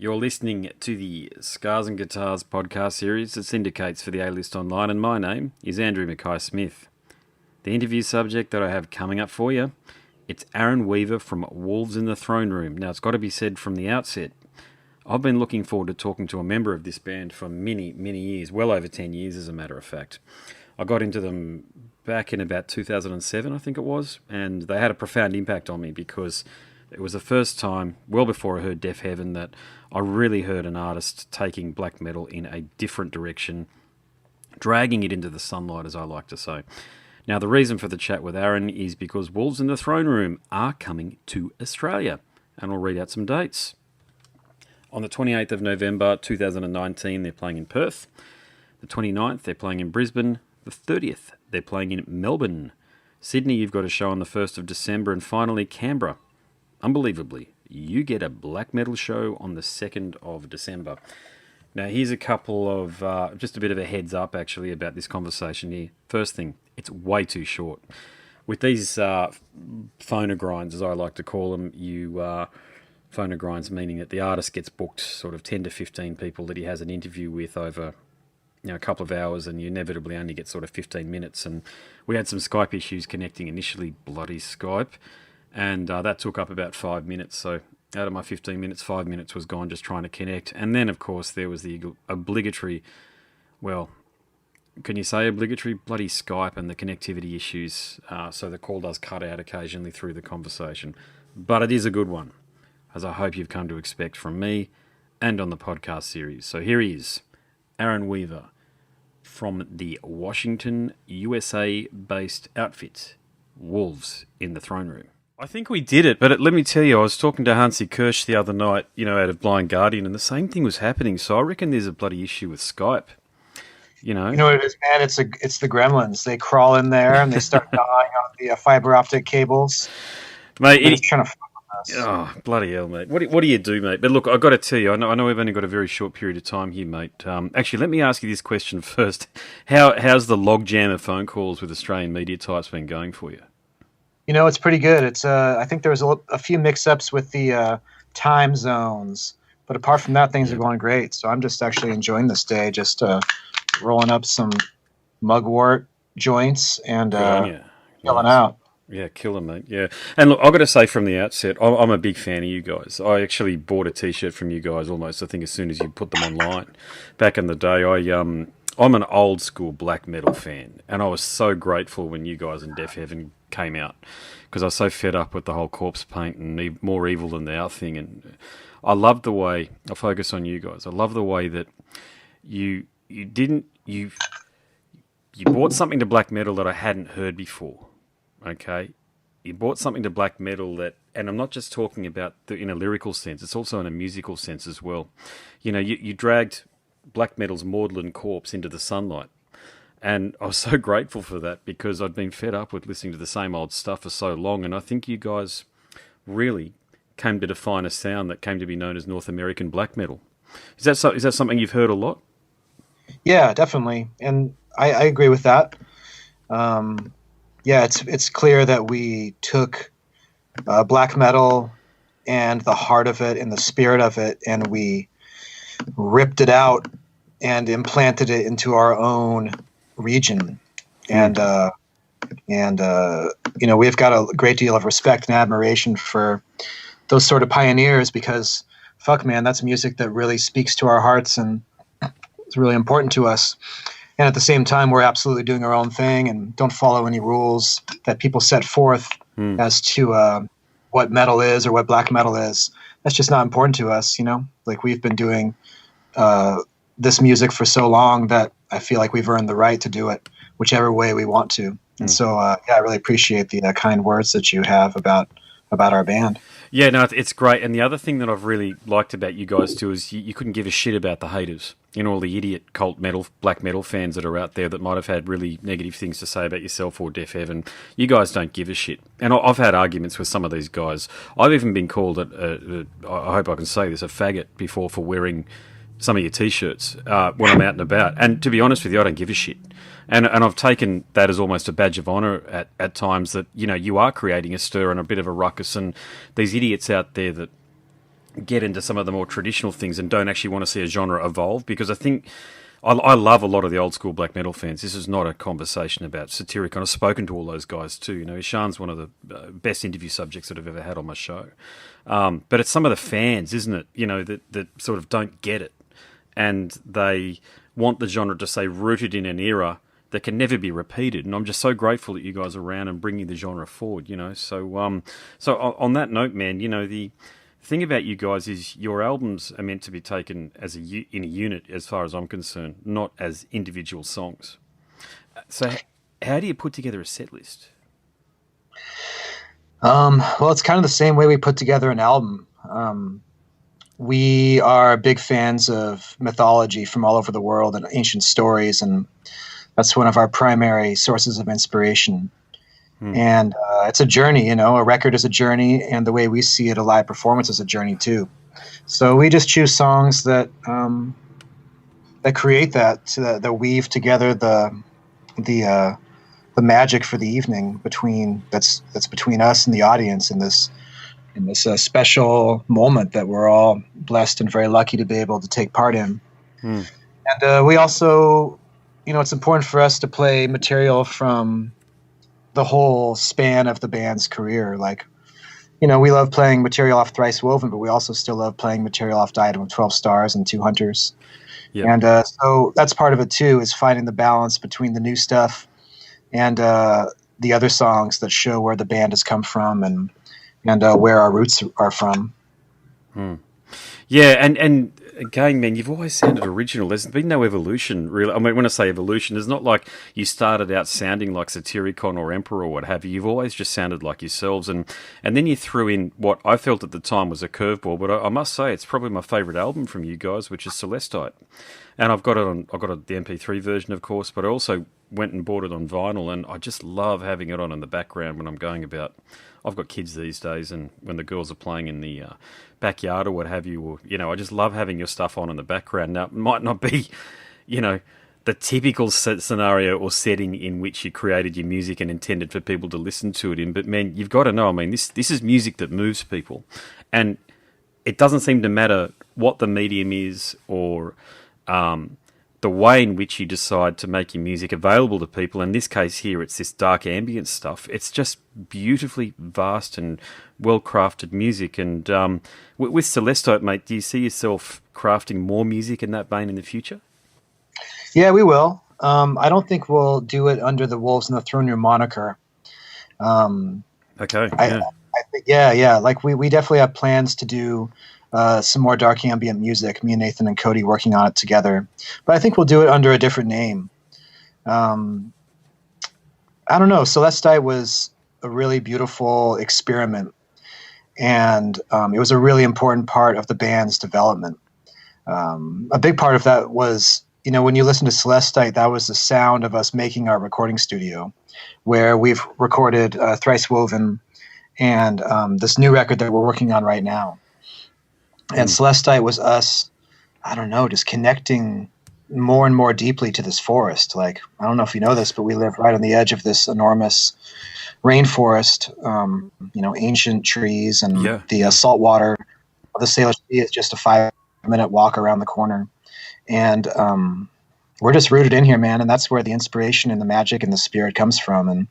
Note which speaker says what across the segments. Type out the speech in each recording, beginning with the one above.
Speaker 1: You're listening to the Scars and Guitars podcast series that syndicates for the A-List Online, and my name is Andrew Mackay-Smith. The interview subject that I have coming up for you, it's Aaron Weaver from Wolves in the Throne Room. Now, it's got to be said from the outset, I've been looking forward to talking to a member of this band for many, many years, well over 10 years as a matter of fact. I got into them back in about 2007, I think it was, and they had a profound impact on me because it was the first time, well before I heard Deaf Heaven, that I really heard an artist taking black metal in a different direction, dragging it into the sunlight, as I like to say. Now, the reason for the chat with Aaron is because Wolves in the Throne Room are coming to Australia, and I'll read out some dates. On the 28th of November 2019, they're playing in Perth. The 29th, they're playing in Brisbane. The 30th, they're playing in Melbourne. Sydney, you've got a show on the 1st of December, and finally Canberra. Unbelievably, you get a black metal show on the 2nd of December. Now, here's a couple of, just a bit of a heads up, actually, about this conversation here. First thing, it's way too short. With these phonogrinds, as I like to call them, phonogrinds meaning that the artist gets booked sort of 10 to 15 people that he has an interview with over a couple of hours, and you inevitably only get sort of 15 minutes. And we had some Skype issues connecting initially, bloody Skype. And that took up about 5 minutes. So out of my 15 minutes, 5 minutes was gone just trying to connect. And then, of course, there was the obligatory, well, can you say obligatory? Bloody Skype and the connectivity issues. So the call does cut out occasionally through the conversation. But it is a good one, as I hope you've come to expect from me and on the podcast series. So here he is, Aaron Weaver from the Washington, USA-based outfit, Wolves in the Throne Room. I think we did it, but let me tell you, I was talking to Hansi Kirsch the other night, out of Blind Guardian, and the same thing was happening. So I reckon there's a bloody issue with Skype. You know
Speaker 2: what it is, man? It's the gremlins. They crawl in there and they start gnawing on the fiber optic cables.
Speaker 1: Mate,
Speaker 2: it's trying to fuck with us.
Speaker 1: Oh, bloody hell, mate. What do you do, mate? But look, I've got to tell you, I know we've only got a very short period of time here, mate. Actually, let me ask you this question first. How's the logjam of phone calls with Australian media types been going for you?
Speaker 2: It's pretty good. It's I think there was a few mix-ups with the time zones, but apart from that, things are going great. So I'm just actually enjoying this day, just rolling up some mugwort joints and chilling out.
Speaker 1: Yeah, killer, mate. Yeah. And look, I've got to say from the outset, I'm a big fan of you guys. I actually bought a T-shirt from you guys almost, I think, as soon as you put them online. Back in the day, I'm an old school black metal fan, and I was so grateful when you guys in Deaf Heaven came out, because I was so fed up with the whole corpse paint and more evil than thou thing. And I love the way, I'll focus on you guys, I love the way that you brought something to black metal that I hadn't heard before. Okay, you brought something to black metal that, and I'm not just talking about in a lyrical sense, it's also in a musical sense as well. You dragged black metal's maudlin corpse into the sunlight, and I was so grateful for that, because I'd been fed up with listening to the same old stuff for so long, and I think you guys really came to define a sound that came to be known as North American black metal. Is that something you've heard a lot?
Speaker 2: Yeah, definitely, and I agree with that. Yeah, it's clear that we took black metal and the heart of it and the spirit of it, and we ripped it out and implanted it into our own region. And we've got a great deal of respect and admiration for those sort of pioneers, because fuck, man, that's music that really speaks to our hearts and it's really important to us. And at the same time, we're absolutely doing our own thing and don't follow any rules that people set forth as to what metal is or what black metal is. That's just not important to us, Like, we've been doing this music for so long that I feel like we've earned the right to do it whichever way we want to. And so, I really appreciate the kind words that you have about our band.
Speaker 1: Yeah, no, it's great. And the other thing that I've really liked about you guys too is you couldn't give a shit about the haters. All the idiot cult metal, black metal fans that are out there that might have had really negative things to say about yourself or Deaf Heaven. You guys don't give a shit. And I've had arguments with some of these guys. I've even been called, I hope I can say this, a faggot before for wearing some of your T-shirts when I'm out and about. And to be honest with you, I don't give a shit. And I've taken that as almost a badge of honour at times that, you are creating a stir and a bit of a ruckus, and these idiots out there that get into some of the more traditional things and don't actually want to see a genre evolve, because I think I love a lot of the old school black metal fans. This is not a conversation about Satyricon. I've spoken to all those guys too. You know, Ishan's one of the best interview subjects that I've ever had on my show. But it's some of the fans, isn't it? You know, that sort of don't get it, and they want the genre to stay rooted in an era that can never be repeated. And I'm just so grateful that you guys are around and bringing the genre forward. You know, so on that note, man, you know the thing about you guys is your albums are meant to be taken as in a unit, as far as I'm concerned, not as individual songs. So, how do you put together a set list?
Speaker 2: Well, it's kind of the same way we put together an album. We are big fans of mythology from all over the world and ancient stories, and that's one of our primary sources of inspiration. And it's a journey, you know. A record is a journey, and the way we see it, a live performance is a journey too. So we just choose songs that create that weave together the magic for the evening that's between us and the audience in this special moment that we're all blessed and very lucky to be able to take part in. And we also, you know, it's important for us to play material from the whole span of the band's career. Like, you know, we love playing material off Thrice Woven, but we also still love playing material off Diadem of 12 Stars and Two Hunters. Yep. And so that's part of it too, is finding the balance between the new stuff and the other songs that show where the band has come from and where our roots are from.
Speaker 1: Yeah, and again, man, you've always sounded original. There's been no evolution, really. I mean, when I say evolution, it's not like you started out sounding like Satyricon or Emperor or what have you. You've always just sounded like yourselves, and then you threw in what I felt at the time was a curveball. But I must say, it's probably my favourite album from you guys, which is Celestite. And I've got the MP3 version, of course, but I also went and bought it on vinyl, and I just love having it on in the background when I'm going about. I've got kids these days, and when the girls are playing in the backyard or what have you, or, you know, I just love having your stuff on in the background. Now, it might not be, you know, the typical scenario or setting in which you created your music and intended for people to listen to it in, but man, you've got to know, I mean, this is music that moves people, and it doesn't seem to matter what the medium is or the way in which you decide to make your music available to people. In this case here, it's this dark ambient stuff. It's just beautifully vast and well-crafted music. And with Celestite, mate, do you see yourself crafting more music in that vein in the future?
Speaker 2: Yeah, we will. I don't think we'll do it under the Wolves on the Throne Room moniker.
Speaker 1: Okay.
Speaker 2: I think, yeah. Like we definitely have plans to do some more dark ambient music. Me and Nathan and Cody working on it together, but I think we'll do it under a different name. I don't know. Celestite was a really beautiful experiment, and it was a really important part of the band's development. A big part of that was, you know, when you listen to Celestite, that was the sound of us making our recording studio, where we've recorded Thrice Woven and this new record that we're working on right now. And Celestite was us, I don't know, just connecting more and more deeply to this forest. Like, I don't know if you know this, but we live right on the edge of this enormous rainforest, you know, ancient trees, and the salt water of the Salish Sea is just a 5-minute walk around the corner. And we're just rooted in here, man, and that's where the inspiration and the magic and the spirit comes from. And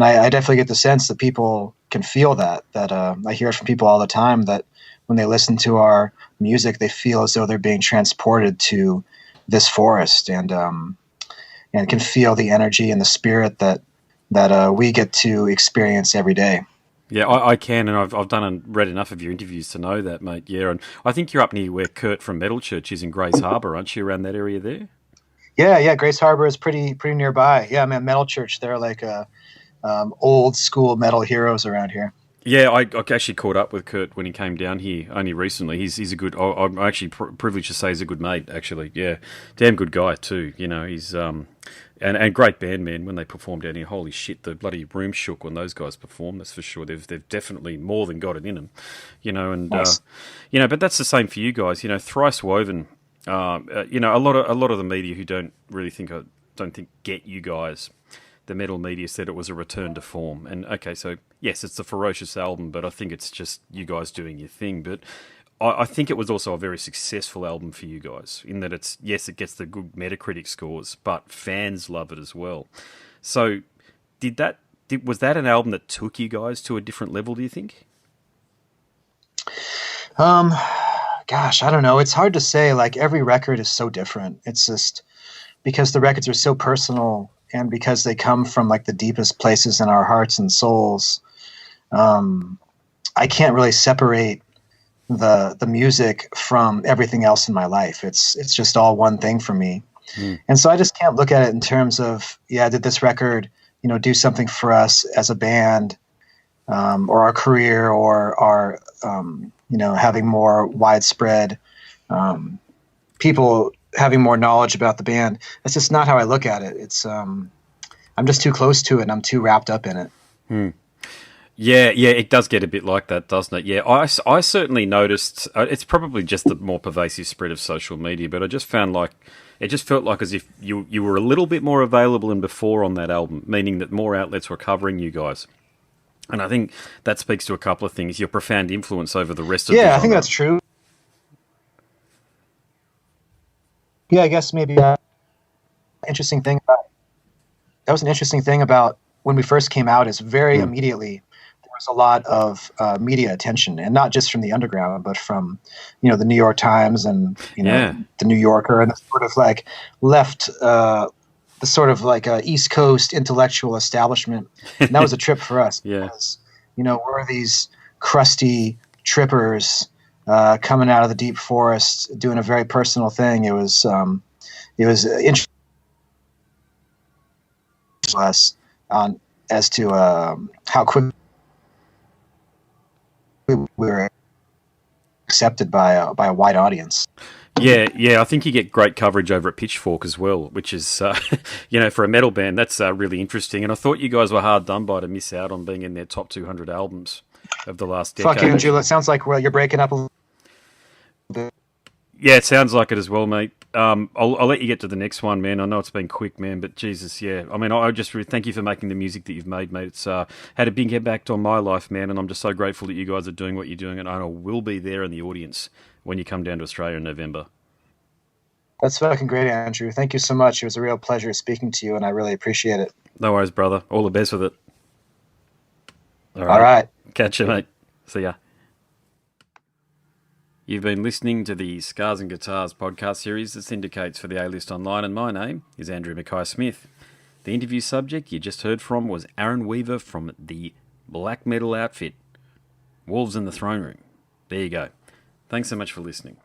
Speaker 2: I definitely get the sense that people can feel that I hear it from people all the time, that when they listen to our music, they feel as though they're being transported to this forest, and can feel the energy and the spirit that we get to experience every day.
Speaker 1: Yeah, I can, and I've done and read enough of your interviews to know that, mate. Yeah, and I think you're up near where Kurt from Metal Church is in Grace Harbour, aren't you, around that area there?
Speaker 2: Yeah, Grace Harbour is pretty nearby. Yeah, man, Metal Church, they're like old school metal heroes around here.
Speaker 1: Yeah, I actually caught up with Kurt when he came down here only recently. He's a good. I'm actually privileged to say he's a good mate. Actually, yeah, damn good guy too. You know, he's and great band, man. When they performed down here, holy shit, the bloody room shook when those guys performed. That's for sure. They've definitely more than got it in them. You know, and nice. You know, but that's the same for you guys. You know, Thrice Woven. You know, a lot of the media who don't think get you guys. The metal media said it was a return to form. And okay, so yes, it's a ferocious album, but I think it's just you guys doing your thing. But I think it was also a very successful album for you guys, in that it gets the good Metacritic scores, but fans love it as well. So, was that an album that took you guys to a different level, do you think?
Speaker 2: Gosh, I don't know. It's hard to say. Like, every record is so different. It's just because the records are so personal, and because they come from like the deepest places in our hearts and souls. I can't really separate the music from everything else in my life. It's just all one thing for me. And so I just can't look at it in terms of, did this record, do something for us as a band, or our career, or our, having more widespread, people having more knowledge about the band. That's just not how I look at it. It's, I'm just too close to it, and I'm too wrapped up in it.
Speaker 1: Yeah, it does get a bit like that, doesn't it? Yeah, I certainly noticed, it's probably just the more pervasive spread of social media, but I just found like, it just felt like as if you were a little bit more available than before on that album, meaning that more outlets were covering you guys. And I think that speaks to a couple of things. Your profound influence over the rest of the genre.
Speaker 2: I think that's true. Yeah, I guess maybe interesting thing about that was an interesting thing about when we first came out is very immediately there was a lot of media attention, and not just from the underground, but from the New York Times and the New Yorker, and the sort of like left the sort of like East Coast intellectual establishment. And that was a trip for us because we're these crusty trippers coming out of the deep forest doing a very personal thing. It was interesting to us as to how quick we were accepted by a wide audience.
Speaker 1: Yeah, I think you get great coverage over at Pitchfork as well, which is, for a metal band, that's really interesting. And I thought you guys were hard done by to miss out on being in their top 200 albums of the last decade.
Speaker 2: Fuck you, Andrew. It sounds like you're breaking up a little bit.
Speaker 1: Yeah, it sounds like it as well, mate. I'll let you get to the next one, man. I know it's been quick, man, but Jesus, yeah. I mean, I just really thank you for making the music that you've made, mate. It's had a big impact on my life, man, and I'm just so grateful that you guys are doing what you're doing, and I will be there in the audience when you come down to Australia in November.
Speaker 2: That's fucking great, Andrew. Thank you so much. It was a real pleasure speaking to you, and I really appreciate it.
Speaker 1: No worries, brother. All the best with it.
Speaker 2: All right.
Speaker 1: Catch you, mate. See ya. You've been listening to the Scars and Guitars podcast series that syndicates for the A-List Online, and my name is Andrew Mackay-Smith. The interview subject you just heard from was Aaron Weaver from the black metal outfit Wolves in the Throne Room. There you go. Thanks so much for listening.